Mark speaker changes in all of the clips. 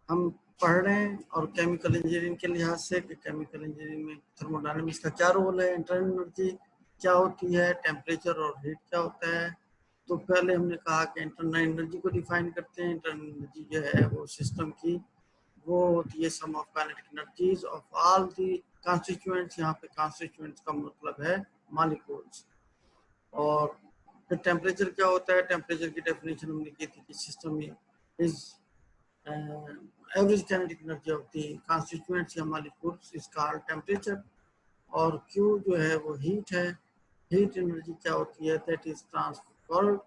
Speaker 1: हम पढ़ रहे हैं और केमिकल इंजीनियरिंग के लिहाज से कि केमिकल इंजीनियरिंग में थर्मोडायनामिक्स का क्या रोल है, इंटरनल एनर्जी क्या होती है, टेम्परेचर और हीट क्या होता है। तो पहले हमने कहा कि इंटरनल एनर्जी को डिफाइन करते हैं। इंटरनल एनर्जी जो है वो सिस्टम की वो होती है sum of kinetic energies of all the constituents. यहाँ पे कॉन्स्टिट्यूएंट्स का मतलब है मॉलिक्यूल्स। और फिर टेम्परेचर क्या होता है, टेम्परेचर की डेफिनेशन हमने की थी कि सिस्टम में is average kinetic energy of the constituents या मॉलिक्यूल्स इज कॉल्ड टेम्परेचर। और Q जो है वो हीट है। हीट एनर्जी क्या होती है, that is transferred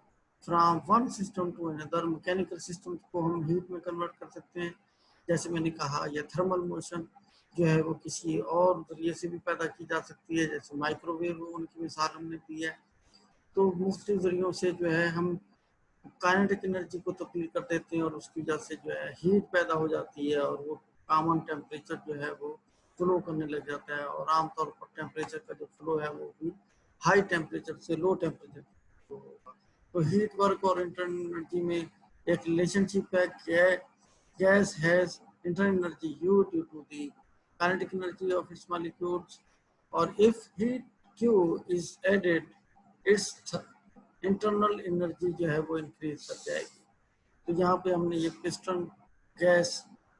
Speaker 1: from one system to another. Mechanical system को हम हीट में कन्वर्ट कर सकते हैं, जैसे मैंने कहा, या थर्मल मोशन जो है वो किसी और जरिए से भी पैदा की जा सकती है, जैसे माइक्रोवेव उनकी मिसाल हमने दी है। तो मुख्तलिफ जरियों से जो है हम काइनेटिक एनर्जी को तब्दील कर देते हैं और उसकी वजह से जो है हीट पैदा हो जाती है और वो कॉमन टेम्परेचर जो है वो फ्लो करने लग जाता है। और आमतौर पर टेम्परेचर का जो फ्लो है वो भी हाई टेम्परेचर से लो टेम्परेचर फ्लो होगा। तो हीट वर्क और इंटरनल एनर्जी में एक रिलेशनशिप है। Gas has internal energy U due to the kinetic energy of its molecules, और if heat Q is added its internal energy जो है वो इंक्रीज कर जाएगी। तो यहाँ पे हमने ये पिस्टन गैस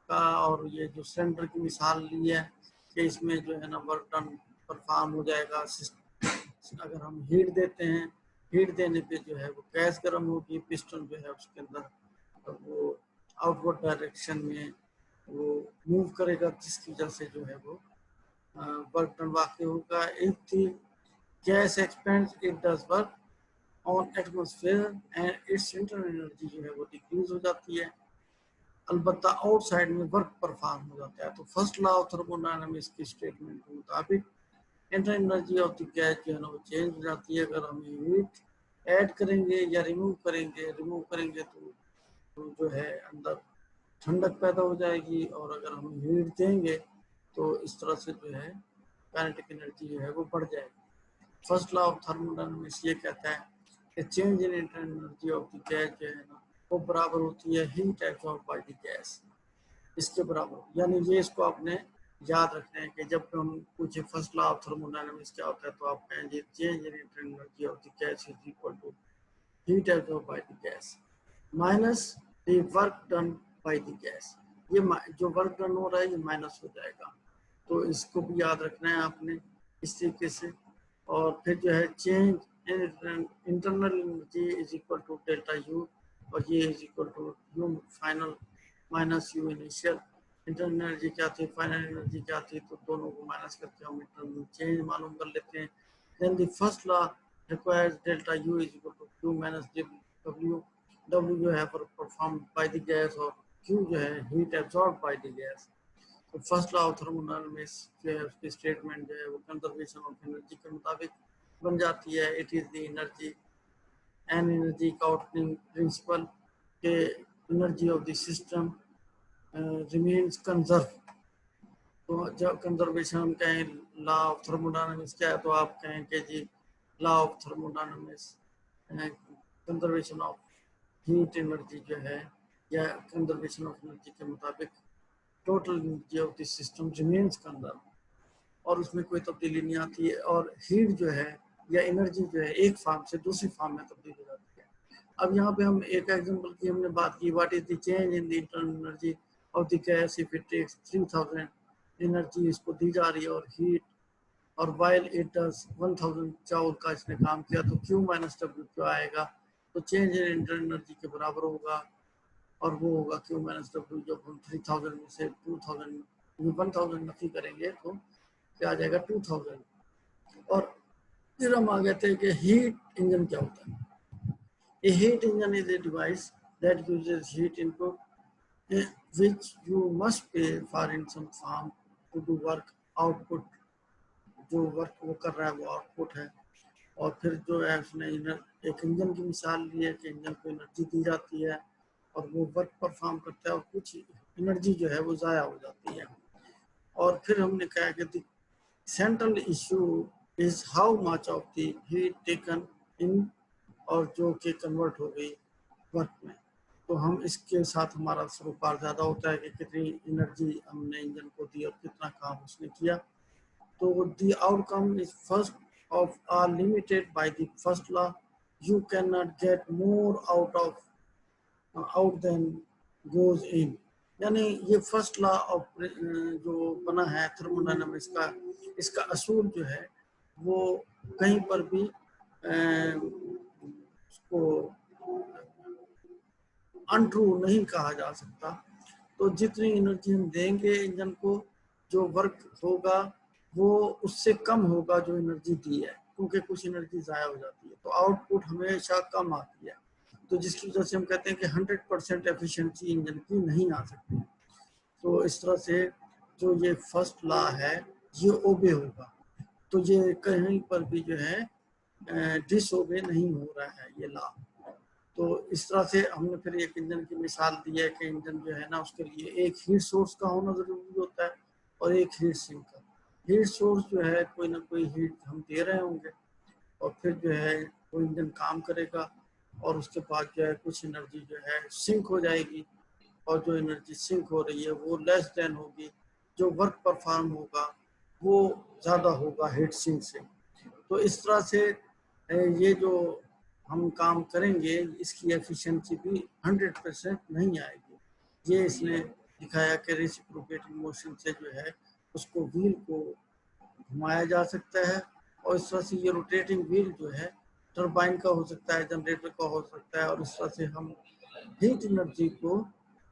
Speaker 1: का और ये जो सिलेंडर की मिसाल ली है कि इसमें जो है ना वर्क डन परफॉर्म हो जाएगा। अगर हम हीट देते हैं, हीट देने पे जो है वो गैस गर्म होगी, पिस्टन जो है उसके अंदर तो वो आउटवर्ड डायरेक्शन में वो मूव करेगा, जिसकी वजह से जो है वो वर्क डन वाकई होगा। If the gas expends it does work on atmosphere and it's internal energy जो है वो डिक्रीज हो जाती है, अलबत्ता आउटसाइड में वर्क परफॉर्म हो जाता है। तो फर्स्ट लॉ ऑफ थर्मोडायनामिक्स की स्टेटमेंट के मुताबिक internal energy of the gas जो है ना वो चेंज हो जाती है। अगर हम हीट ऐड करेंगे या रिमूव करेंगे तो जो है अंदर ठंडक पैदा हो जाएगी, और अगर हम हीट देंगे तो इस तरह से जो है काइनेटिक एनर्जी जो है वो बढ़ जाएगी। फर्स्ट लॉ ऑफ थर्मोडायनामिक्स ये कहता है कि change in internal energy of the gas जो है ना वो बराबर होती है heat absorb by the gas, इसके बराबर। यानी ये इसको आपने याद रखना है कि जब हम पूछे फर्स्ट लॉ ऑफ थर्मोडायनामिक्स क्या होता है तो आप कहेंगे change in internal energy of the gas is equal to heat absorb by the gas minus the work done by the gas. ये जो वर्क डन हो रहा है ये माइनस हो जाएगा, तो इसको भी याद रखना है आपने इस तरीके से। और फिर जो है change internal energy is equal to delta U, और ये is equal to U final minus U initial. Internal energy क्या थी, फाइनल एनर्जी क्या थी, तो दोनों को माइनस करके हम इंटरनल चेंज मालूम कर लेते हैं। Then the first law requires delta U is equal to Q minus W. W जो है परफॉर्म बाय द गैस और क्यू जो है heat absorb by the gas. तो फर्स्ट लॉ ऑफ थर्मोडायनामिक्स जो है उसकी स्टेटमेंट जो है वो कंजर्वेशन ऑफ एनर्जी के मुताबिक बन जाती है। It is the energy an energy counting principle के energy of the system remains conserve. तो जब कंजर्वेशन हम कहें लॉ ऑफ थर्मोडायनामिक्स क्या है, तो आप कहें कि जी law of thermodynamics conservation of heat energy जो है या कंजर्वेशन ऑफ एनर्जी के मुताबिक total energy of the system remains conserve, और उसमें कोई तब्दीली नहीं आती है। और हीट जो है या एनर्जी जो है एक फॉर्म से दूसरी फॉर्म में तब्दील हो जाती है। अब यहाँ पे हम एक एग्जांपल की हमने बात की, what is the change in the internal energy of the gas if it takes 3000 energy इसको दी जा रही है और हीट, और वाइल इट डज 1000 जूल का इसने काम किया, तो Q माइनस डब्ल्यू क्यों आएगा, तो चेंज इन इंटरनल एनर्जी के बराबर होगा, और वो होगा Q माइनस डब्ल्यू। जब हम 3000 में से 2000 1000 नफी करेंगे तो क्या आ जाएगा 2000। और फिर हम आ गए थे कि हीट इंजन क्या होता है। A heat engine is a device that uses heat input which you must pay for in some form to do work output। जो वर्क वो कर रहा है वो आउटपुट है। और फिर जो है उसने एक इंजन की मिसाल ली है कि इंजन को एनर्जी दी जाती है और वो वर्क परफॉर्म करता है और कुछ एनर्जी जो है वो ज़ाया हो जाती है। और फिर हमने कहा कि the central issue is how much of the heat taken in, और जो कि कन्वर्ट हो गई वर्क में। तो हम इसके साथ हमारा सरोकार ज़्यादा होता है कि कितनी एनर्जी हमने इंजन को दी और कितना काम उसने किया। तो the outcome is first of are limited by the first law. You cannot get more out than goes in. यानी ये फर्स्ट लॉ ऑफ जो बना है थर्मोडायनामिक्स का, इसका असूल जो है वो कहीं पर भी उसको अनट्रू नहीं कहा जा सकता। तो जितनी एनर्जी हम देंगे इंजन को, जो वर्क होगा वो उससे कम होगा जो एनर्जी दी है, क्योंकि कुछ एनर्जी ज़ाया हो जाती है, तो आउटपुट हमेशा कम आती है। तो जिसकी वजह से हम कहते हैं कि 100% एफिशिएंसी इंजन की नहीं आ सकती। तो इस तरह से जो ये फर्स्ट लॉ है ये ओबे होगा, तो ये कहीं पर भी जो है डिसओबे नहीं हो रहा है ये लॉ। तो इस तरह से हमने फिर एक इंजन की मिसाल दी है कि इंजन जो है ना उसके लिए एक हीट सोर्स का होना ज़रूरी होता है और एक हीट सिंक का। हीट सोर्स जो है कोई ना कोई हीट हम दे रहे होंगे और फिर जो है वो इंजन काम करेगा और उसके बाद जो है कुछ एनर्जी जो है सिंक हो जाएगी और जो एनर्जी सिंक हो रही है वो लेस देन होगी, जो वर्क परफॉर्म होगा वो ज़्यादा होगा हीट सिंक से। तो इस तरह से ये जो हम काम करेंगे इसकी एफिशिएंसी भी 100% नहीं आएगी। ये इसने दिखाया कि रेसिप्रोकेटिंग मोशन से जो है उसको व्हील को घुमाया जा सकता है और इस तरह से ये रोटेटिंग व्हील जो है टरबाइन का हो सकता है, जनरेटर का हो सकता है, और इस तरह से हम हीट एनर्जी को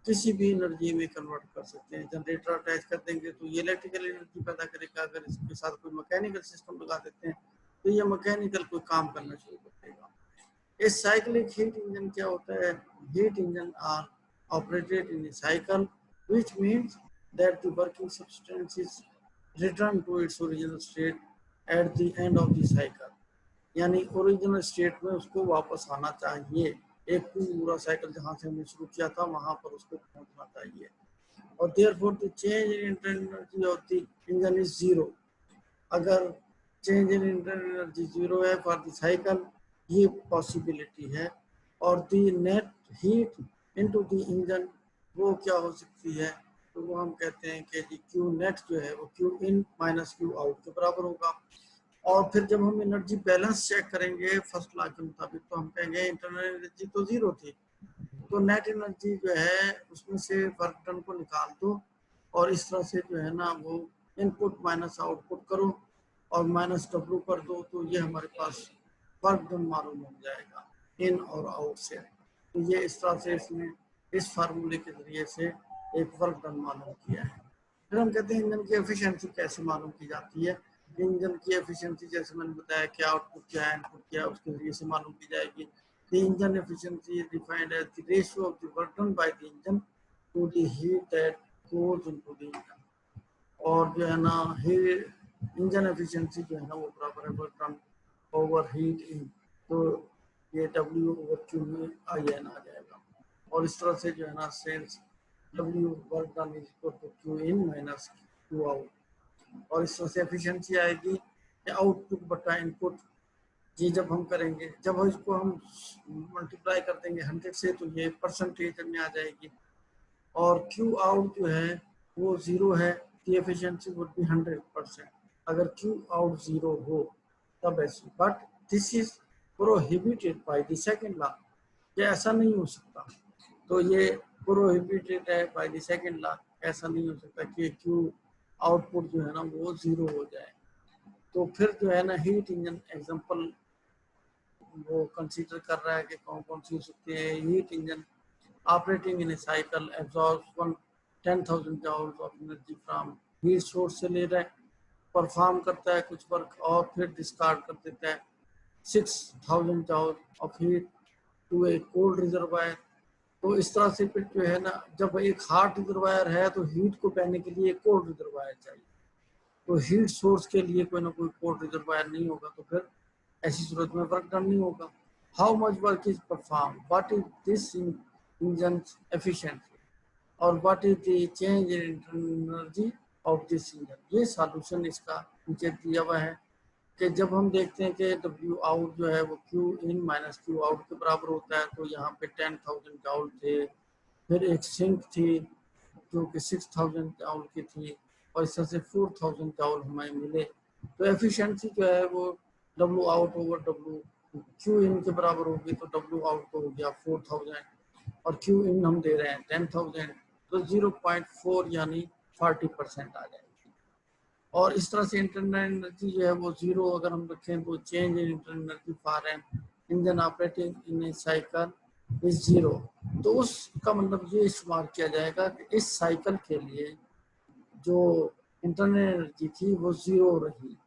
Speaker 1: किसी भी एनर्जी में कन्वर्ट कर सकते हैं। जनरेटर अटैच कर देंगे तो ये इलेक्ट्रिकल एनर्जी पैदा करेगा, अगर इसके साथ कोई मैकेनिकल सिस्टम लगा देते हैं तो ये मैकेनिकल कोई काम करना शुरू कर देगा। A cyclic heat engine क्या होता है? Heat engine are operated in a cycle, which means that the working substance is returned to its original state at the end of the cycle. यानी ओरिजिनल स्टेट में उसको वापस आना चाहिए, एक पूरा साइकिल जहाँ से हमने शुरू किया था वहाँ पर उसको पहुँचना चाहिए। और therefore the change in internal energy of the engine is zero. अगर change in internal energy zero है फॉर द साइकिल, ये पॉसिबिलिटी है। और the net heat into the engine वो क्या हो सकती है? तो वो हम कहते हैं कि क्यू नेट जो है वो Q in minus Q out के बराबर होगा। और फिर जब हम एनर्जी बैलेंस चेक करेंगे फर्स्ट लॉ के मुताबिक तो हम कहेंगे इंटरनल एनर्जी तो जीरो थी, तो नेट एनर्जी जो है उसमें से वर्क डन को निकाल दो और इस तरह से जो है ना वो इनपुट माइनस आउटपुट करो और माइनस डब्ल्यू कर दो, तो ये हमारे पास वर्क डन मालूम हो जाएगा इन और आउट से। तो ये इस तरह से इसने इस फार्मूले के जरिए से एक वर्क डन मालूम किया है। फिर हम कहते हैं इंजन की एफिशिएंसी कैसे मालूम की जाती है? इंजन की एफिशिएंसी जैसे मैंने बताया कि आउटपुट क्या है इनपुट क्या है उसके जरिए से मालूम की जाएगी। The engine efficiency is defined as the ratio of the work done by the engine to the heat that goes into the engine. और जो है ना इंजन एफिशिएंसी जो है ना वो बराबर है work done over heat in, तो ये W ओवर Q में IN आ जाएगा। और इस तरह से जो है ना सेल्स W work done is equal to Q in minus Q out, और इस तरह से एफिशिएंसी आएगी कि आउटपुट बटा इनपुट। ये जब हम करेंगे, जब इसको हम मल्टीप्लाई कर देंगे 100 से तो ये परसेंटेज में आ जाएगी। और Q आउट जो है वो जीरो है, the efficiency would be 100%। अगर Q out जीरो हो तब ऐसी, but this is prohibited by the second law, ये ऐसा नहीं हो सकता। तो ये प्रोहिबिटेड है बाय द सेकंड लॉ, ऐसा नहीं हो सकता कि Q आउटपुट जो है ना वो जीरो हो जाए। तो फिर जो है ना हीट इंजन एग्जांपल वो कंसीडर कर रहा है कि कौन कौन सी हो सकती है। Heat engine operating in a cycle absorbs 10,000 joules of energy from heat source से ले रहा है, परफॉर्म करता है कुछ वर्क और फिर डिस्कार्ड कर देता है 6,000 joule of heat to a cold reservoir। तो इस तरह से फिर जो है ना जब एक हॉट रिजर्वायर है तो हीट को बहने के लिए कोल्ड रिजर्वायर चाहिए, तो हीट सोर्स के लिए कोई ना कोई कोल्ड रिजर्वायर नहीं होगा तो फिर ऐसी सूरत में वर्क डन नहीं होगा। How much work is perform, what is this engine efficiency और what is the change in energy of this engine. ये सॉल्यूशन इसका नीचे दिया हुआ है कि जब हम देखते हैं कि W आउट जो है वो Q in minus Q out के बराबर होता है, तो यहाँ पे 10,000 जाउल थे फिर एक सिंक थी जो कि 6000 जाउल की थी और इस तरह से 4000 जाउल हमें मिले। तो एफिशिएंसी जो है वो W out over W Q in के बराबर होगी, तो डब्ल्यू आउट तो हो गया 4000 और क्यू इन हम दे रहे हैं 10,000, तो 0.4 यानी 40% आ जाएगी। और इस तरह से इंटरनल एनर्जी जो है वो जीरो अगर हम रखें तो change in internal energy for an engine operating in a cycle is zero. तो उसका मतलब ये शुमार किया जाएगा कि इस साइकिल के लिए जो इंटरनल एनर्जी थी वो जीरो रही,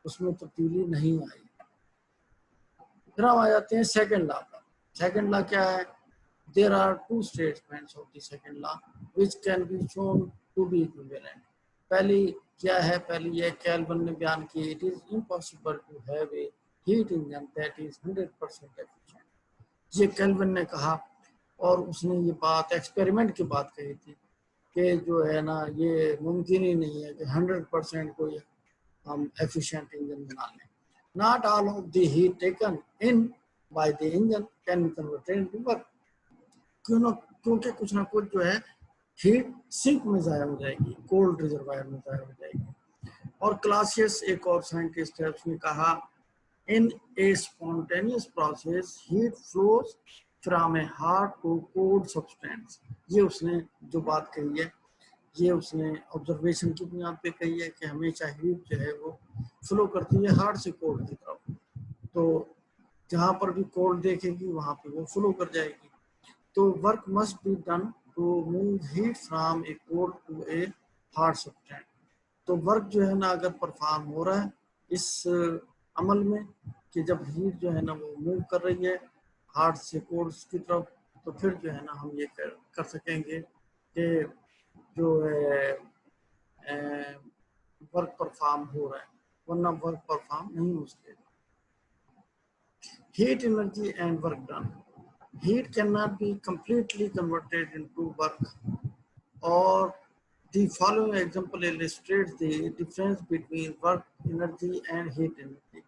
Speaker 1: उसमें तब्दीली नहीं आई। फिर हम आ जाते हैं सेकंड लॉ पर। सेकंड लॉ क्या है? There are two statements of the second law which can be shown to be equivalent. पहली क्या है? पहली ये कैल्विन ने बयान की, it is impossible to have a heat engine that is 100% efficient. ये कैल्विन ने कहा और उसने ये बात एक्सपेरिमेंट की बात कही थी कि जो है ना ये मुमकिन ही नहीं है कि 100% कोई हम एफिशिएंट इंजन बना लें। Not all of the heat taken in by the engine can be converted into work। क्योंकि कुछ ना कुछ जो है हीट सिंक में ज़ाया हो जाएगी, कोल्ड रिजर्वायर में ज़ाया हो जाएगी। और क्लासियस एक और साइंटिस्ट है, उसने कहा in a spontaneous process heat flows from a hot to cold substance. ये उसने जो बात कही है ये उसने ऑब्जर्वेशन की बुनियाद पे कही है कि हमेशा हीट जो है वो फ्लो करती है हार्ड से कोल्ड की तरफ। तो जहाँ पर भी कोल्ड देखेगी वहाँ पे वो फ्लो कर जाएगी। तो work must be done to move heat from a cold to a hard substance. तो वर्क जो है ना अगर परफॉर्म हो रहा है इस अमल में कि जब हीट जो है ना वो मूव कर रही है हार्ड से कोल्ड की तरफ, तो फिर जो है ना हम ये कर सकेंगे कि जो है वर्क परफॉर्म हो रहा है, वरना वर्क परफॉर्म नहीं हो सकेगा। Heat energy and work done. Heat can not be completely converted into work, or the following example illustrates the difference between work energy and heat energy।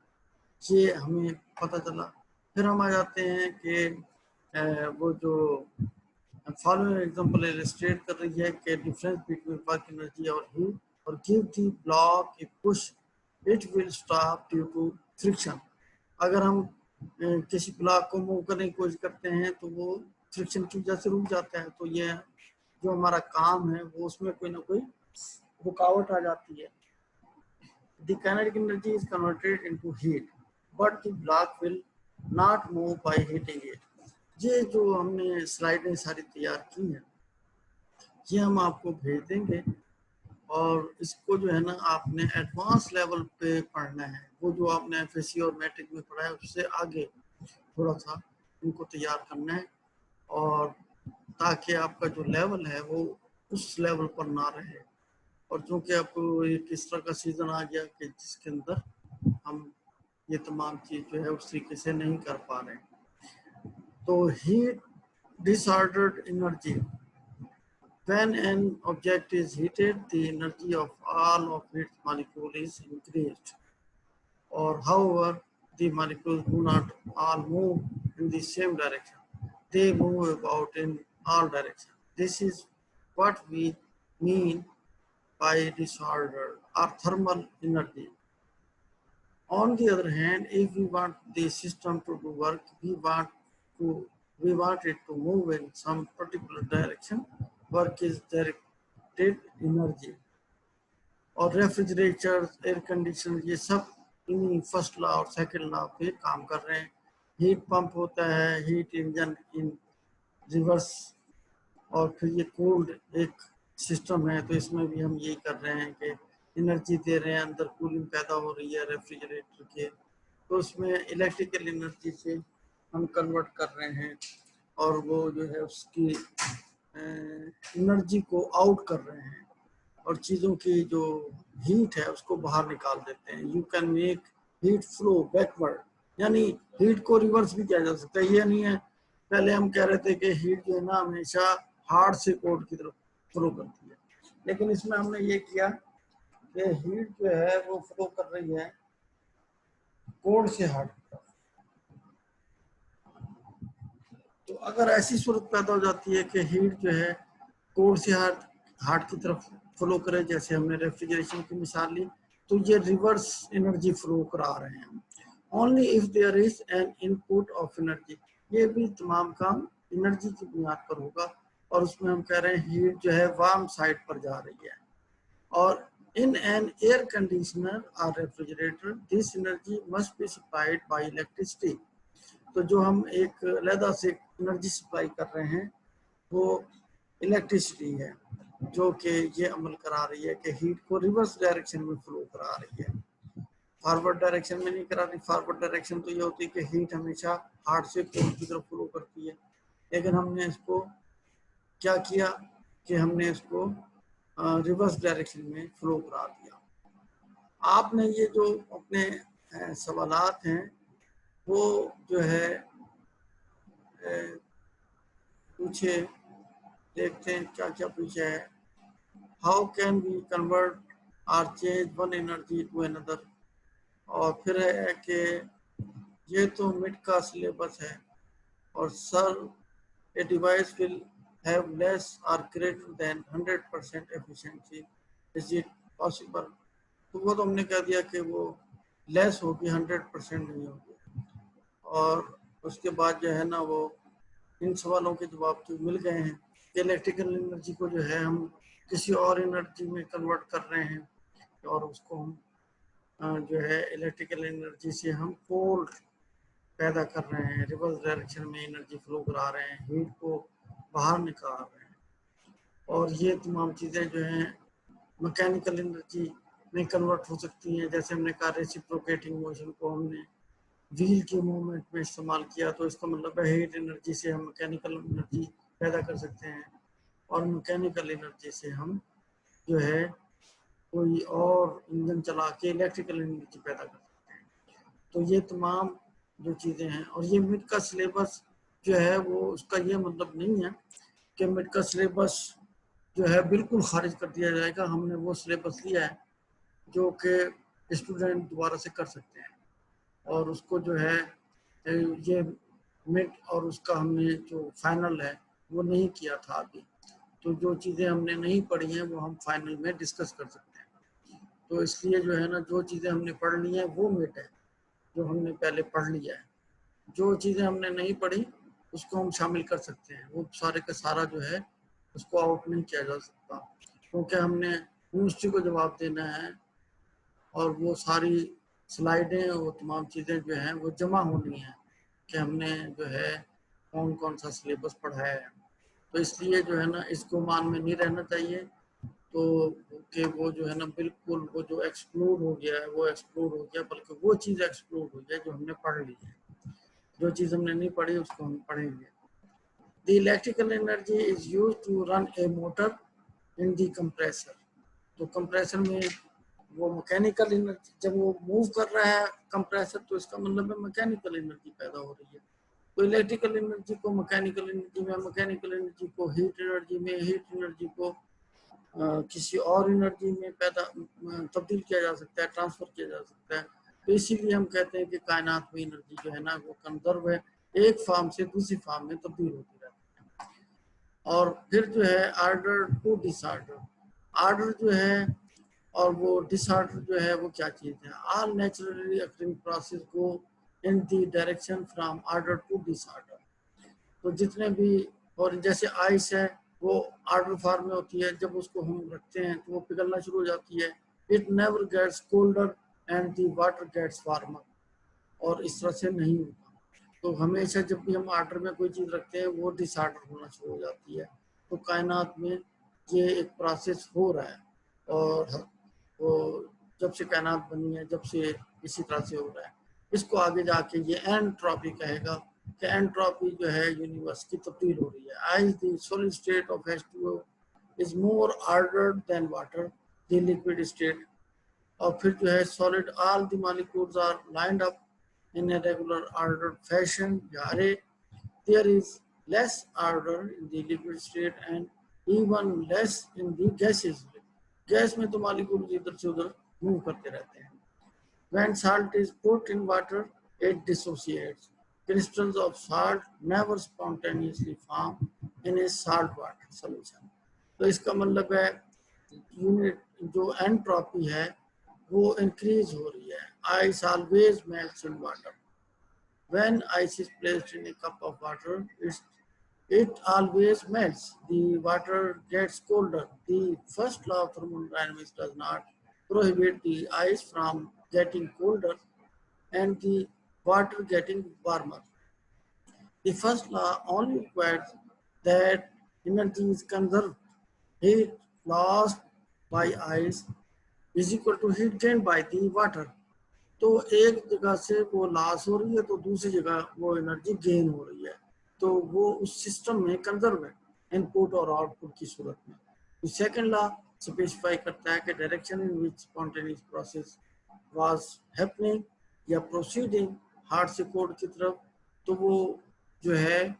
Speaker 1: ये हमें पता चला। फिर हम आ जाते हैं कि वो जो फॉलोइंग एग्जांपल इलस्ट्रेट कर रही है कि डिफरेंस बिटवीन वर्क एनर्जी और हीट, और give the block a push it will stop due to friction. अगर हम किसी ब्लॉक को मूव करने की कोशिश करते हैं तो वो फ्रिक्शन की वजह से रुक जाता है। तो ये जो हमारा काम है वो उसमें कोई ना कोई रुकावट आ जाती है। The kinetic energy is converted into heat, but the block will not move by heating it। ये जो हमने स्लाइडें सारी तैयार की हैं ये हम आपको भेज देंगे, और इसको जो है ना आपने एडवांस लेवल पे पढ़ना है। वो जो आपने एफएससी और मैट्रिक में पढ़ा है उससे आगे थोड़ा सा इनको तैयार करना है, और ताकि आपका जो लेवल है वो उस लेवल पर ना रहे। और चूँकि अब एक इस तरह का सीजन आ गया कि जिसके अंदर हम ये तमाम चीज़ जो है उस तरीके से नहीं कर पा रहे। तो heat disordered energy. When an object is heated, the energy of all of its molecules is increased. Or however, the molecules do not all move in the same direction. They move about in all directions. This is what we mean by disorder or thermal energy. On the other hand, if we want the system to do work, to we want it to move in some particular direction. Work is directed energy। और refrigerator, air conditioner, ये सब इन्हीं first law और second law पे काम कर रहे हैं। हीट पंप होता है, हीट इंजन इन रिवर्स, और फिर ये कूल्ड एक सिस्टम है। तो इसमें भी हम यही कर रहे हैं कि एनर्जी दे रहे हैं, अंदर कूलिंग पैदा हो रही है रेफ्रिजरेटर के, तो उसमें इलेक्ट्रिकल एनर्जी से हम कन्वर्ट कर रहे हैं, और वो जो है उसकी एनर्जी को आउट कर रहे हैं, और चीज़ों की जो हीट है उसको बाहर निकाल देते हैं। You can make heat flow backward, यानी हीट को रिवर्स भी किया जा सकता है। ये नहीं है, पहले हम कह रहे थे कि हीट जो है ना हमेशा हार्ड से कोल्ड की तरफ फ्लो करती है, लेकिन इसमें हमने ये किया कि हीट जो है वो फ्लो कर रही है कोल्ड से हार्ड की तरफ। तो अगर ऐसी सूरत पैदा हो जाती है कि हीट जो है कोर से हार्ट की तरफ फ्लो करे, जैसे हमने रेफ्रिजरेशन की मिसाल ली, तो ये रिवर्स एनर्जी फ्लो करा रहे हैं। Only if there is an input of energy, ये भी तमाम काम एनर्जी की बुनियाद पर होगा, और उसमें हम कह रहे हैं हीट जो है वार्म साइड पर जा रही है। और in an air conditioner or refrigerator this energy must be supplied by electricity। तो जो हम एक अलहदा से एनर्जी सप्लाई कर रहे हैं वो इलेक्ट्रिसिटी है, जो कि ये अमल करा रही है कि हीट को रिवर्स डायरेक्शन में फ्लो करा रही है, फॉरवर्ड डायरेक्शन में नहीं करा रही। फॉरवर्ड डायरेक्शन तो ये होती है कि हीट हमेशा हार्ट से कोर की तरफ फ्लो करती है, लेकिन हमने इसको क्या किया कि हमने इसको रिवर्स डायरेक्शन में फ्लो करा दिया। आपने ये जो अपने सवालात हैं वो जो है पूछे, देखते हैं क्या क्या पूछा है। How can we convert or change one energy to another, और फिर है कि ये तो मिड का सिलेबस है, और sir a device will have less और greater than 100% efficiency, is it possible. तो वो तो हमने कह दिया कि वो लेस होगी, 100% नहीं होगी। और उसके बाद जो है ना वो इन सवालों के जवाब तो मिल गए हैं कि इलेक्ट्रिकल एनर्जी को जो है हम किसी और एनर्जी में कन्वर्ट कर रहे हैं, और उसको हम जो है इलेक्ट्रिकल एनर्जी से हम कोल्ड पैदा कर रहे हैं, रिवर्स डायरेक्शन में एनर्जी फ्लो करा रहे हैं, हीट को बाहर निकाल रहे हैं। और ये तमाम चीज़ें जो हैं मैकेनिकल एनर्जी में कन्वर्ट हो सकती हैं। जैसे हमने कहा रेसिप्रोकेटिंग मोशन को हमने व्हील के मूवमेंट में इस्तेमाल किया, तो इसका मतलब है हीट एनर्जी से हम मैकेनिकल एनर्जी पैदा कर सकते हैं, और मैकेनिकल एनर्जी से हम जो है कोई और इंजन चला के इलेक्ट्रिकल एनर्जी पैदा कर सकते हैं। तो ये तमाम जो चीज़ें हैं, और ये मिड का सिलेबस जो है वो उसका ये मतलब नहीं है कि मिड का सिलेबस जो है बिल्कुल खारिज कर दिया जाएगा। हमने वो सिलेबस लिया है जो कि स्टूडेंट दोबारा से कर सकते हैं, और उसको जो है ये मिड और उसका हमने जो फाइनल है वो नहीं किया था अभी। तो जो चीज़ें हमने नहीं पढ़ी हैं वो हम फाइनल में डिस्कस कर सकते हैं। तो इसलिए जो है ना जो चीज़ें हमने पढ़ ली हैं वो मिड है, जो हमने पहले पढ़ लिया है। जो चीज़ें हमने नहीं पढ़ी उसको हम शामिल कर सकते हैं, वो सारे का सारा जो है उसको आउट नहीं किया जा सकता, क्योंकि हमने यूनिवर्सिटी को जवाब देना है, और वो सारी स्लाइडें और तमाम चीज़ें जो हैं वो जमा होनी है कि हमने जो है कौन कौन सा सिलेबस पढ़ाया है। तो इसलिए जो है ना इसको मान में नहीं रहना चाहिए, तो कि वो जो है ना बिल्कुल वो जो एक्सक्लूड हो गया है वो एक्सक्लूड हो गया, बल्कि वो चीज़ एक्सक्लूड हो गया जो हमने पढ़ ली है। जो चीज़ हमने नहीं पढ़ी उसको हम पढ़ेंगे। The electrical energy is used to run a motor in the compressor। तो कंप्रेसर में वो मैकेनिकल एनर्जी, जब वो मूव कर रहा है कंप्रेसर, तो इसका मतलब है मैकेनिकल एनर्जी पैदा हो रही है। तो इलेक्ट्रिकल एनर्जी को मैकेनिकल एनर्जी में, मैकेनिकल एनर्जी को हीट एनर्जी में, हीट एनर्जी को किसी और एनर्जी में तब्दील किया जा सकता है, ट्रांसफर किया जा सकता है। तो इसीलिए हम कहते हैं कि कायनात में एनर्जी जो है ना वो कंजर्व है, एक फॉर्म से दूसरी फॉर्म में तब्दील होती रहती है। और फिर जो है आर्डर टू डिसऑर्डर, आर्डर जो है और वो डिसऑर्डर जो है वो क्या चीज़ है। All naturally occurring process go in the direction from order to disorder. तो जितने भी, और जैसे आइस है वो आर्डर फॉर्म में होती है, जब उसको हम रखते हैं तो वो पिघलना शुरू हो जाती है। It never gets colder and the water gets warmer, और इस तरह से नहीं होता। तो हमेशा जब भी हम आर्डर में कोई चीज़ रखते हैं वो डिसऑर्डर होना शुरू हो जाती है। तो कायनात में ये एक प्रोसेस हो रहा है, और वो जब से कायनात बनी है जब से इसी तरह से हो रहा है। इसको आगे जाके ये एंट्रोपी कहेगा कि एंट्रोपी जो है यूनिवर्स की तब्दील हो रही है। As the solid state of H2O is more ordered than water, the liquid state. और फिर जो है solid, all the molecules are lined up in a regular ordered fashion या array. There is less order in the liquid state and even less in the gaseous state। Gas में तो molecule इधर से उधर मूव करते रहते हैं। When salt is put in water, it dissociates। crystals of salt never spontaneously form in a salt water solution. तो इसका मतलब है यूनिट जो एंट्रोपी है वो इंक्रीज हो रही है. Ice always melts in water. When ice is placed in a cup of water, it always melts. The water gets colder. The first law of thermodynamics does not prohibit the ice from getting colder and the water getting warmer. The first law only requires that energy is conserved. Heat lost by ice is equal to heat gained by the water. तो एक जगह से वो loss हो रही है तो दूसरी जगह वो एनर्जी गेन हो रही है, तो वो उस सिस्टम में कंजर्व है इनपुट और आउटपुट की सूरत में. तो सेकंड लॉ स्पेसिफाई करता है कि direction in which spontaneous process was happening या प्रोसीडिंग हार्ड से कोड की तरफ, तो वो जो है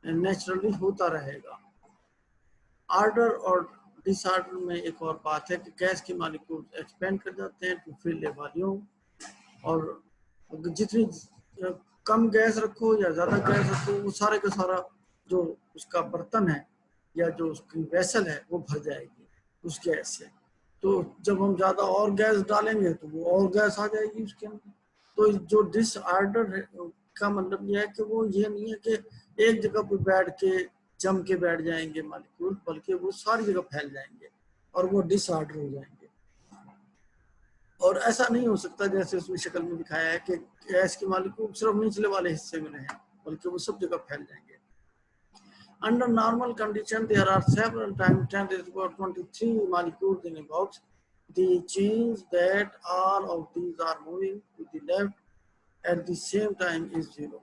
Speaker 1: नेचुरली होता रहेगा. ऑर्डर और डिसऑर्डर में एक और बात है कि गैस के मॉलिक्यूल एक्सपेंड कर जाते हैं टू फिल ए वॉल्यूम, और जितनी कम गैस रखो या ज़्यादा गैस रखो वो सारे का सारा जो उसका बर्तन है या जो उसकी वेसल है वो भर जाएगी उस गैस से. तो जब हम ज़्यादा और गैस डालेंगे तो वो और गैस आ जाएगी उसके अंदर. तो जो डिसऑर्डर का मतलब ये है कि वो ये नहीं है कि एक जगह पर बैठ के जम के बैठ जाएंगे मॉलिक्यूल, बल्कि वो सारी जगह फैल जाएंगे और वो डिसऑर्डर हो जाएंगे. और ऐसा नहीं हो सकता जैसे उसमें शक्ल में दिखाया है कि गैस के मॉलिक्यूल सिर्फ निचले वाले हिस्से में रहें, बल्कि वो सब जगह फैल जाएंगे. Under normal condition, there are several times 10 to the power 23 molecules in a box. The change that all of these are moving to the left at the same time is 0.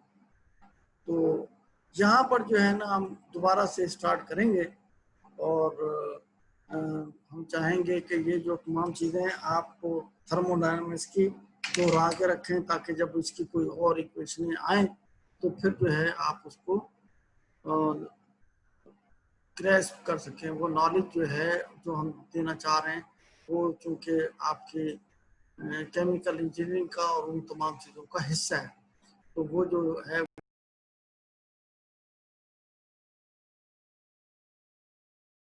Speaker 1: तो यहाँ पर जो है ना हम दोबारा से स्टार्ट करेंगे और हम चाहेंगे कि ये जो तमाम चीज़ें हैं आपको थर्मोडायनामिक्स की दोहरा के रखें, ताकि जब इसकी कोई और इक्वेशनें आए तो फिर जो है आप उसको ग्रैस्प कर सकें. वो नॉलेज जो है जो हम देना चाह रहे हैं वो चूँकि आपके केमिकल इंजीनियरिंग का और उन तमाम चीज़ों का हिस्सा है, तो वो जो है